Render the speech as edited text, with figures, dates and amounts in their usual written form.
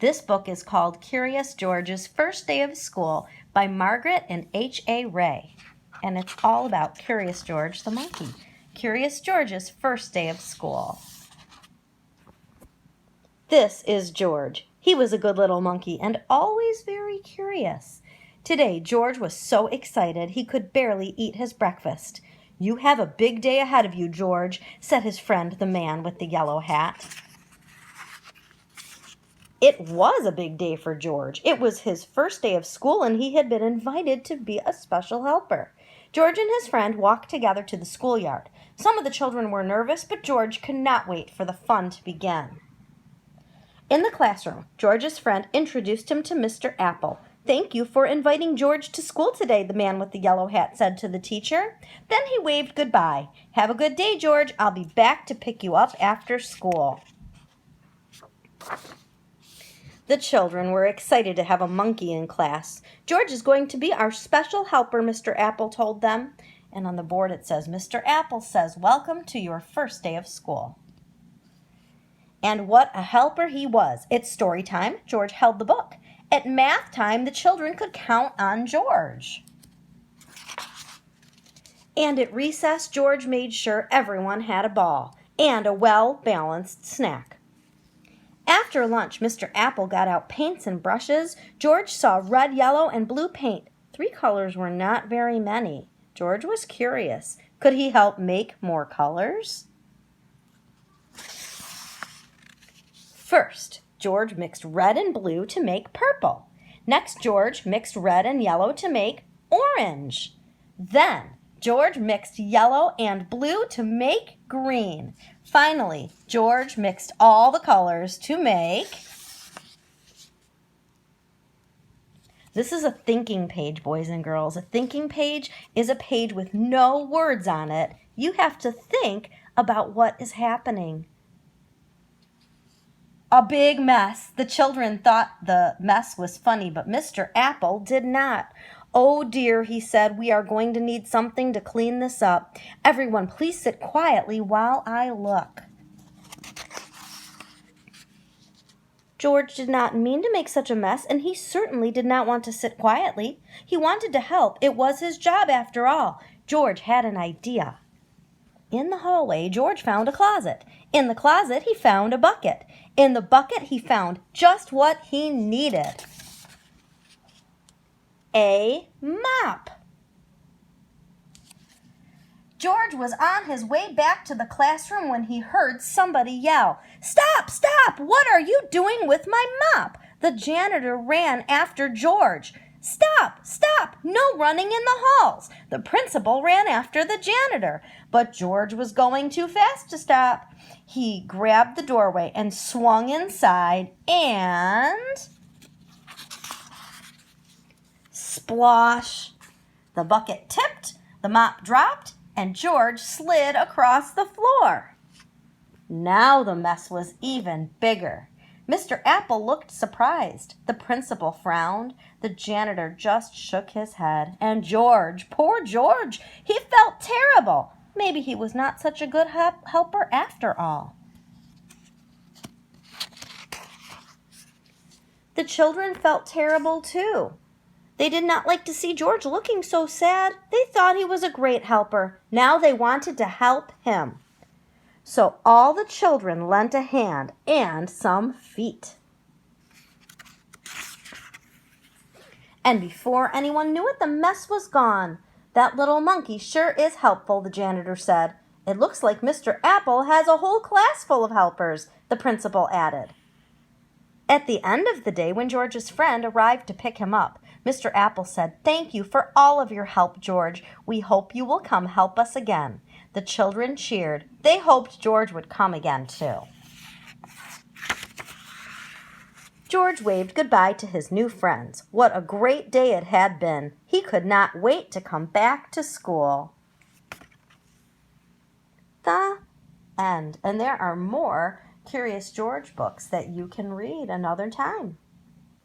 This book is called Curious George's First Day of School by Margaret and H.A. Ray. And it's all about Curious George the monkey. Curious George's first day of school. This is George. He was a good little monkey and always very curious. Today, George was so excited he could barely eat his breakfast. "You have a big day ahead of you, George," said his friend, the man with the yellow hat. It was a big day for George. It was his first day of school, and he had been invited to be a special helper. George and his friend walked together to the schoolyard. Some of the children were nervous, but George could not wait for the fun to begin. In the classroom, George's friend introduced him to Mr. Apple. "Thank you for inviting George to school today," the man with the yellow hat said to the teacher. Then he waved goodbye. "Have a good day, George. I'll be back to pick you up after school." The children were excited to have a monkey in class. "George is going to be our special helper," Mr. Apple told them. And on the board it says, "Mr. Apple says, welcome to your first day of school." And what a helper he was. At story time, George held the book. At math time, the children could count on George. And at recess, George made sure everyone had a ball and a well-balanced snack. After lunch, Mr. Apple got out paints and brushes. George saw red, yellow, and blue paint. 3 colors were not very many. George was curious. Could he help make more colors? First, George mixed red and blue to make purple. Next, George mixed red and yellow to make orange. Then, George mixed yellow and blue to make green. Finally, George mixed all the colors to make... This is a thinking page, boys and girls. A thinking page is a page with no words on it. You have to think about what is happening. A big mess. The children thought the mess was funny, but Mr. Apple did not. "Oh dear," he said, "we are going to need something to clean this up. Everyone, please sit quietly while I look." George did not mean to make such a mess, and he certainly did not want to sit quietly. He wanted to help. It was his job after all. George had an idea. In the hallway, George found a closet. In the closet, he found a bucket. In the bucket, he found just what he needed. A mop. George was on his way back to the classroom when he heard somebody yell, "Stop! Stop! What are you doing with my mop?" The janitor ran after George. "Stop! Stop! No running in the halls!" The principal ran after the janitor, but George was going too fast to stop. He grabbed the doorway and swung inside, and... Splosh! The bucket tipped, the mop dropped, and George slid across the floor. Now the mess was even bigger. Mr. Apple looked surprised. The principal frowned. The janitor just shook his head. And George, poor George, he felt terrible. Maybe he was not such a good helper after all. The children felt terrible too. They did not like to see George looking so sad. They thought he was a great helper. Now they wanted to help him. So all the children lent a hand and some feet. And before anyone knew it, the mess was gone. "That little monkey sure is helpful," the janitor said. "It looks like Mr. Apple has a whole class full of helpers," the principal added. At the end of the day, when George's friend arrived to pick him up, Mr. Apple said, "Thank you for all of your help, George. We hope you will come help us again." The children cheered. They hoped George would come again, too. George waved goodbye to his new friends. What a great day it had been. He could not wait to come back to school. The end. And there are more Curious George books that you can read another time.